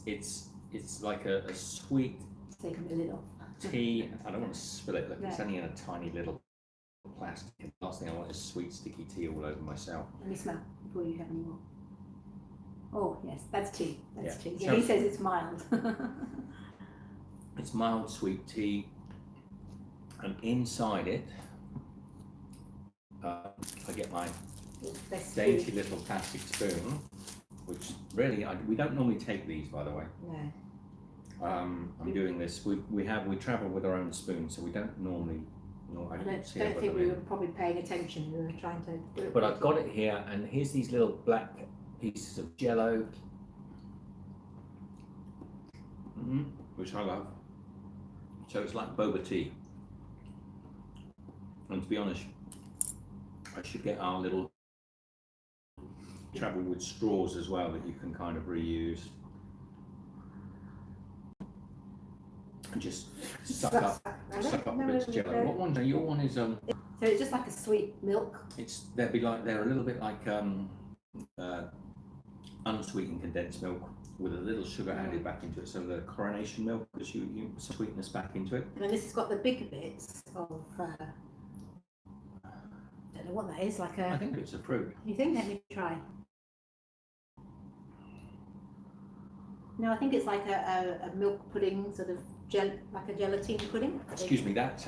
It's like a sweet Take a lid off. tea. I don't want to spill it. Look, it's No. only in a tiny little plastic. The last thing I want is sweet, sticky tea all over myself. Let me smell before you have any more. Oh yes, that's tea. That's Yeah. tea. Yeah, he says it's mild. It's mild, sweet tea, and inside it, I get my Best dainty food. little plastic spoon, which really we don't normally take these, by the way. No. I'm doing this. We travel with our own spoon, so we don't normally. No, I I don't don't see it, think we were probably paying attention. We were trying to do it. But I've got it here, and here's these little black pieces of jello, which I love. So it's like boba tea. And to be honest, I should get our little travel with straws as well that you can kind of reuse. And just suck up a bit of jello. What one? Your one is So it's just like a sweet milk. they're a little bit like unsweetened condensed milk with a little sugar added back into it. So the coronation milk gives you sweetness back into it. And then this has got the bigger bits of. Don't know what that is. Like I a. think it's a fruit. You think? Let me try. No, I think it's like a milk pudding, sort of like a gelatine pudding. Excuse me, that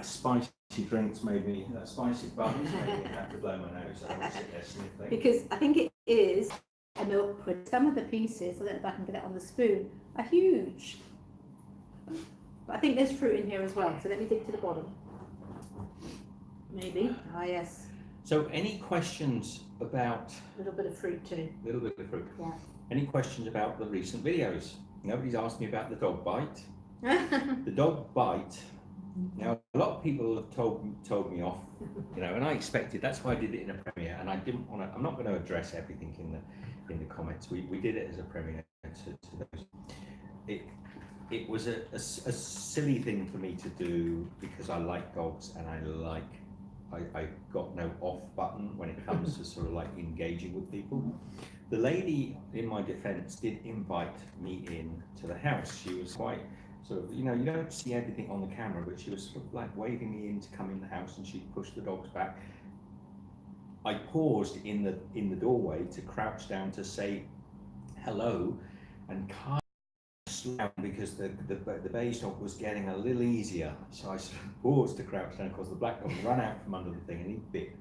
spicy drinks made me, that spicy bubbles made me have to blow my nose. I want to sit there sniffling. Because I think it is a milk pudding. Some of the pieces, I don't know if I can get it on the spoon, are huge. But I think there's fruit in here as well. So let me dig to the bottom. Maybe. Ah, yes. So any questions about, A little bit of fruit too. a little bit of fruit, Yeah. any questions about the recent videos? Nobody's asked me about the dog bite. The dog bite, now a lot of people have told me off, you know, and I expected, that's why I did it in a premiere, and I didn't want to, I'm not going to address everything in the comments. We did it as a premiere to those. It was a silly thing for me to do because I like dogs and I got no off button when it comes to sort of like engaging with people. The lady, in my defense, did invite me in to the house. She was quite sort of, you know, you don't see everything on the camera, but she was sort of like waving me in to come in the house, and she pushed the dogs back. I paused in the doorway to crouch down to say hello, and kind of slowed down because the beige dog was getting a little easier. So I sort of paused to crouch down. Of course, the black dog ran out from under the thing and he bit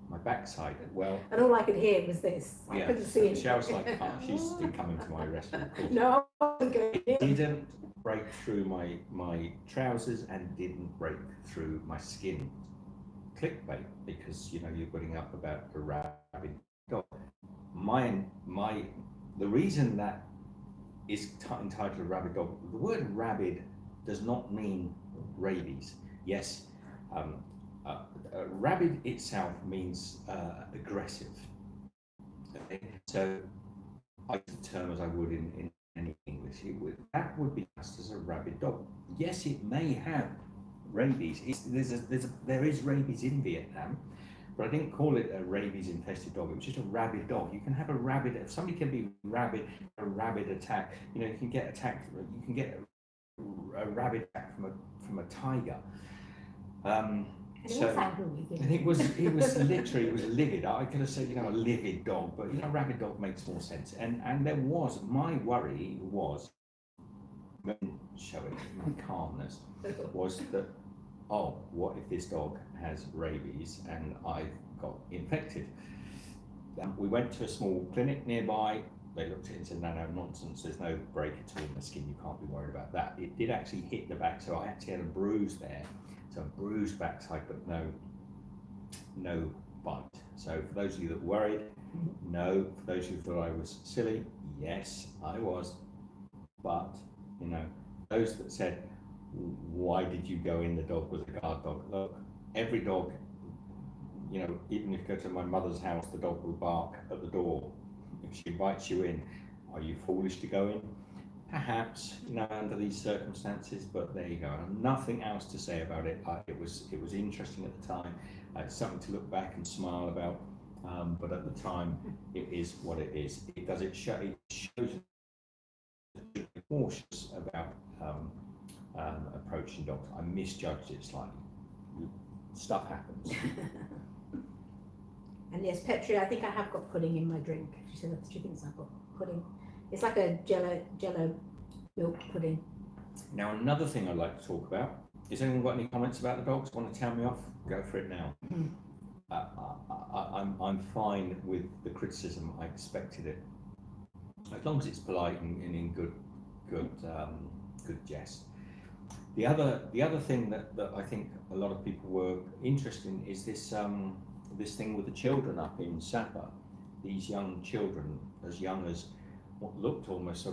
my backside. Well, And all I could hear was this. I yeah, couldn't see it. Michelle's like, oh, she's still coming to my rescue. Of course. No, I wasn't going It in. didn't break through my trousers and didn't break through my skin. Clickbait, because you know you're putting up about a rabid dog. The reason that is entitled a rabid dog, the word rabid does not mean rabies. Yes, rabid itself means aggressive. Okay? So I use the term as I would in any English. That would be classed as a rabid dog. Yes, it may have rabies. There is rabies in Vietnam, but I didn't call it a rabies infested dog. It was just a rabid dog. You can have a rabid. If somebody can be rabid, a rabid attack. You know, you can get attacked. You can get a rabid attack from a tiger. So and it was literally, it was livid. I could have said, you know, a livid dog, but you know, a rabid dog makes more sense. And there was, my worry was, showing my calmness, was that, oh, what if this dog has rabies and I've got infected? We went to a small clinic nearby. They looked at it and said, no, nonsense. There's no break at all in the skin. You can't be worried about that. It did actually hit the back, so I actually had a bruise there. So a bruised backside, but no bite. So for those of you that worried, no. For those of you that thought I was silly, yes, I was. But, you know, those that said, why did you go in? The dog was a guard dog. Look, every dog, you know, even if you go to my mother's house, the dog will bark at the door. If she invites you in, are you foolish to go in? perhaps, you know, under these circumstances, but there you go. Nothing else to say about it. It was interesting at the time. It's something to look back and smile about. But at the time, it is what it is. It shows be cautious about approaching dogs. I misjudged it slightly. Stuff happens. And yes, Petri, I think I have got pudding in my drink. She said that she thinks I've got pudding. It's like a jello milk pudding. Now, another thing I'd like to talk about. Has anyone got any comments about the dogs? Want to tell me off? Go for it now. I'm fine with the criticism. I expected it, as long as it's polite and in good jest. The other thing that I think a lot of people were interested in is this this thing with the children up in Sapa. These young children, as young as what looked almost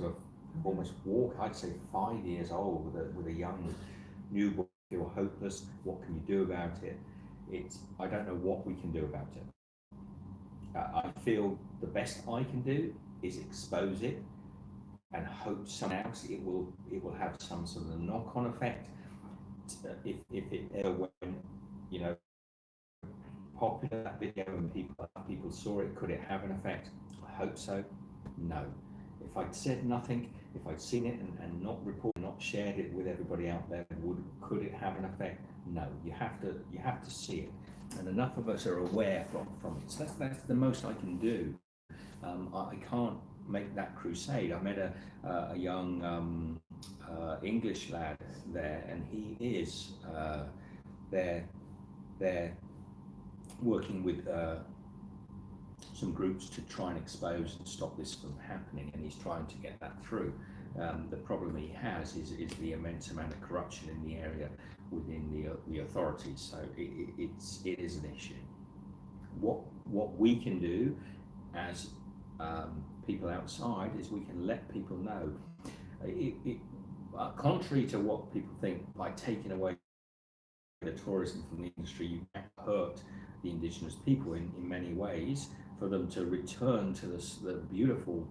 walk. I'd say 5 years old with a young newborn. Feel hopeless. What can you do about it? I don't know what we can do about it. I feel the best I can do is expose it and hope somehow it will have some sort of knock-on effect. If it ever went, you know, popular, that video and people saw it, could it have an effect? I hope so. No. If I'd said nothing, if I'd seen it and not reported, not shared it with everybody out there, could it have an effect? No. You have to see it, and enough of us are aware from it. So that's the most I can do. I can't make that crusade. I met a young English lad there, and he is they're working with some groups to try and expose and stop this from happening, and he's trying to get that through. The problem he has is the immense amount of corruption in the area within the authorities. So it is an issue. What we can do as people outside is we can let people know. Contrary to what people think, by taking away the tourism from the industry, you hurt the indigenous people in many ways. For them to return to the beautiful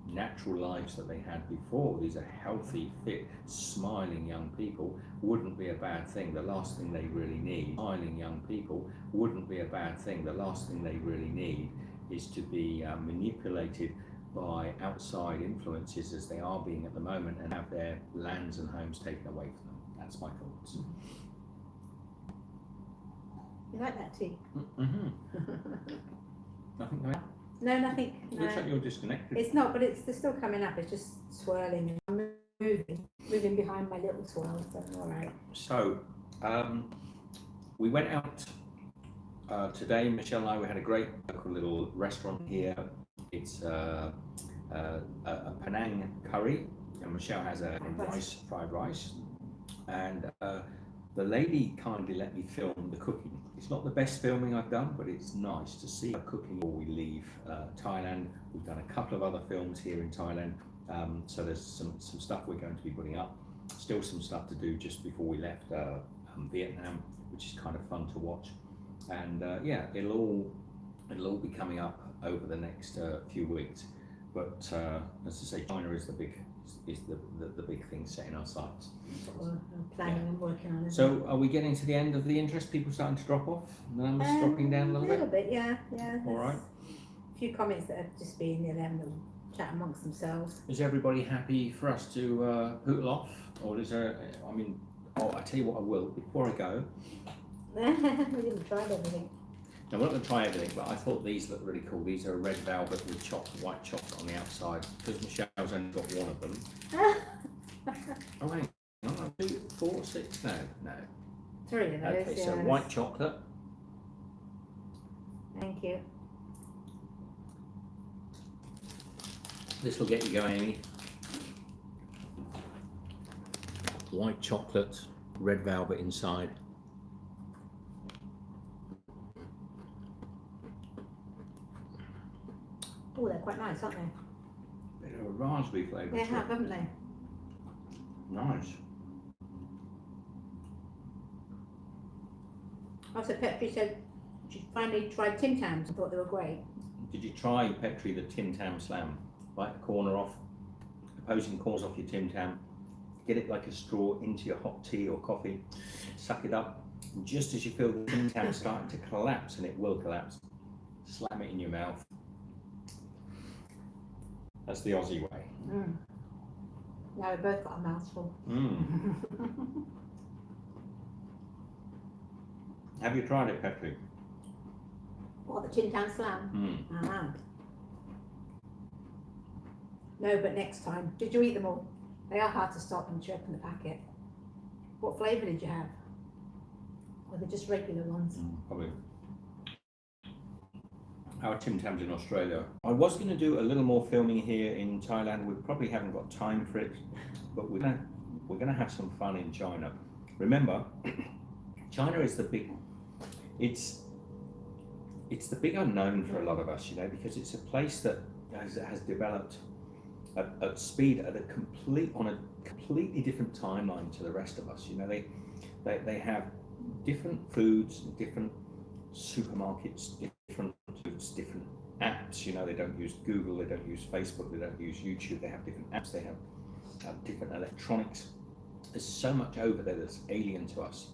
natural lives that they had before. These are healthy, fit, smiling young people. Wouldn't be a bad thing. The last thing they really need, smiling young people, wouldn't be a bad thing. The last thing they really need is to be manipulated by outside influences, as they are being at the moment, and have their lands and homes taken away from them. That's my thoughts. You like that tea? Mm-hmm. Nothing going on? No, nothing. No. Looks like you're disconnected. It's not, but they're still coming up. It's just swirling and moving behind my little swirl. So all right. So we went out today. Michelle and I, we had a great local little restaurant here. It's a Penang curry, and Michelle has a fried rice, and the lady kindly let me film the cooking. It's not the best filming I've done, but it's nice to see her cooking before we leave Thailand. We've done a couple of other films here in Thailand, so there's some stuff we're going to be putting up. Still some stuff to do just before we left Vietnam, which is kind of fun to watch. And yeah, it'll all be coming up over the next few weeks. But as I say, China is the big thing setting our sights. Well, I'm planning and working on it. So are we getting to the end of the interest? People starting to drop off? The numbers dropping down a little bit? Yeah. All right. A few comments that have just been there, having a chat amongst themselves. Is everybody happy for us to hootle off? Or is there, I mean, I tell you what I will, before I go. We didn't try everything. I'm not going to try everything, but I thought these look really cool. These are red velvet with white chocolate on the outside, because Michelle's only got one of them. Oh wait, no, 2, 4, 6, no. 3 of those. Okay, so white chocolate. Thank you. This will get you going, Amy. White chocolate, red velvet inside. Oh, they're quite nice, aren't they? Bit of a raspberry flavour. They have, haven't they? Nice. Also, Petri said she finally tried Tim Tams and thought they were great. Did you try, Petri, the Tim Tam Slam? Bite the corner off, opposing corners off your Tim Tam, get it like a straw into your hot tea or coffee, suck it up, and just as you feel the Tim Tam starting to collapse, and it will collapse, slam it in your mouth. That's the Aussie way. Now we've both got a mouthful. Have you tried it, Petri? What, the Tin Can Slam? I have. No, but next time. Did you eat them all? They are hard to stop once you open the packet. What flavour did you have? Or they're just regular ones? Probably. Our Tim Tams in Australia. I was going to do a little more filming here in Thailand. We probably haven't got time for it, but we're gonna have some fun in China. Remember, China is the big. It's the big unknown for a lot of us, you know, because it's a place that has developed at speed on a completely different timeline to the rest of us. You know, they have different foods, different supermarkets, different apps. You know, they don't use Google, they don't use Facebook, they don't use YouTube. They have different apps. They have different electronics. There's so much over there that's alien to us.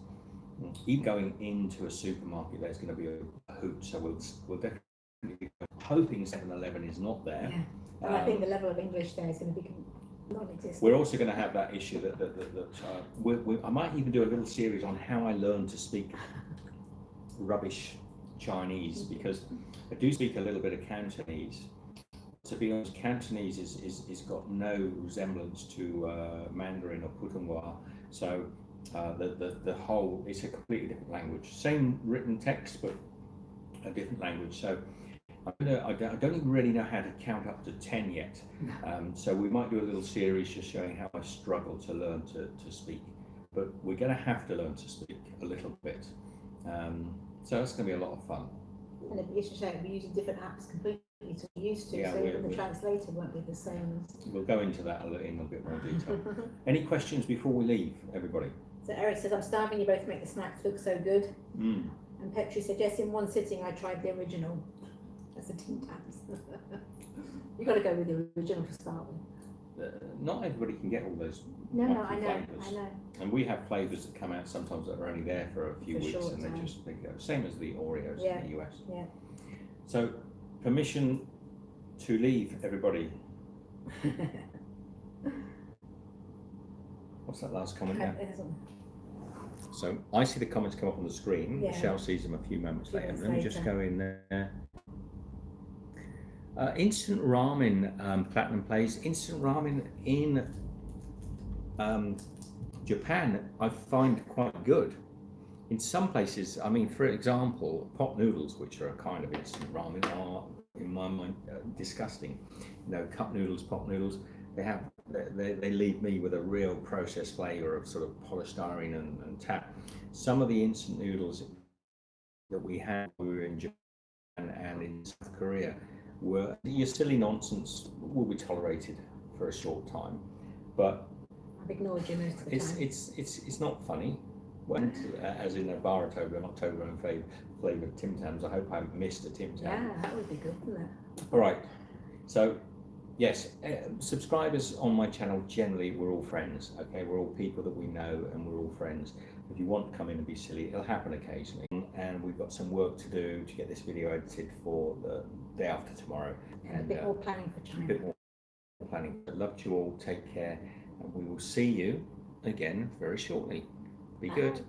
Even going into a supermarket, there's going to be a hoot. So we'll definitely be hoping 7-Eleven is not there. Yeah. And I think the level of English there is going to be non-existent. We're also going to have that issue that I might even do a little series on how I learned to speak rubbish Chinese, because I do speak a little bit of Cantonese. To be honest, Cantonese is got no resemblance to Mandarin or Putonghua. So the whole, it's a completely different language. Same written text, but a different language. So I don't even really know how to count up to 10 yet. So we might do a little series just showing how I struggle to learn to speak. But we're going to have to learn to speak a little bit. So that's going to be a lot of fun. And it'd be interesting, we're using different apps completely to be used to, Yeah, so even the translator won't be the same as... We'll go into that in a bit more detail. Any questions before we leave, everybody? So Eric says, I'm starving, you both make the snacks look so good. And Petri said, yes, in one sitting I tried the original. That's the Tim Tams. You've got to go with the original to start with. Not everybody can get all those No, I know, flavours. I know. And we have flavours that come out sometimes that are only there for a few For weeks, short and time. they go. Same as the Oreos in the US. Yeah. So, permission to leave, everybody. What's that last comment now? So I see the comments come up on the screen. Yeah. Michelle sees them a few moments later. Minutes Let me just later. go in there. Instant ramen, Platinum plays. Instant ramen in Japan, I find quite good. In some places, I mean, for example, pot noodles, which are a kind of instant ramen, are, in my mind, disgusting. You know, cup noodles, pot noodles, they leave me with a real processed flavour of sort of polystyrene and tap. Some of the instant noodles that we had when we were in Japan and in South Korea were, your silly nonsense will be tolerated for a short time, but I've ignored you most of the time. it's not funny. Went as in a bar October, not October flavoured Tim Tams. I hope I haven't missed a Tim Tam. Yeah, that would be good, wouldn't it? All right. So, yes, subscribers on my channel, generally, we're all friends. Okay, we're all people that we know, and we're all friends. If you want to come in and be silly, it'll happen occasionally. And we've got some work to do to get this video edited for the day after tomorrow. And a bit more planning for China. A bit more planning. I love you all. Take care, and we will see you again very shortly. Be good.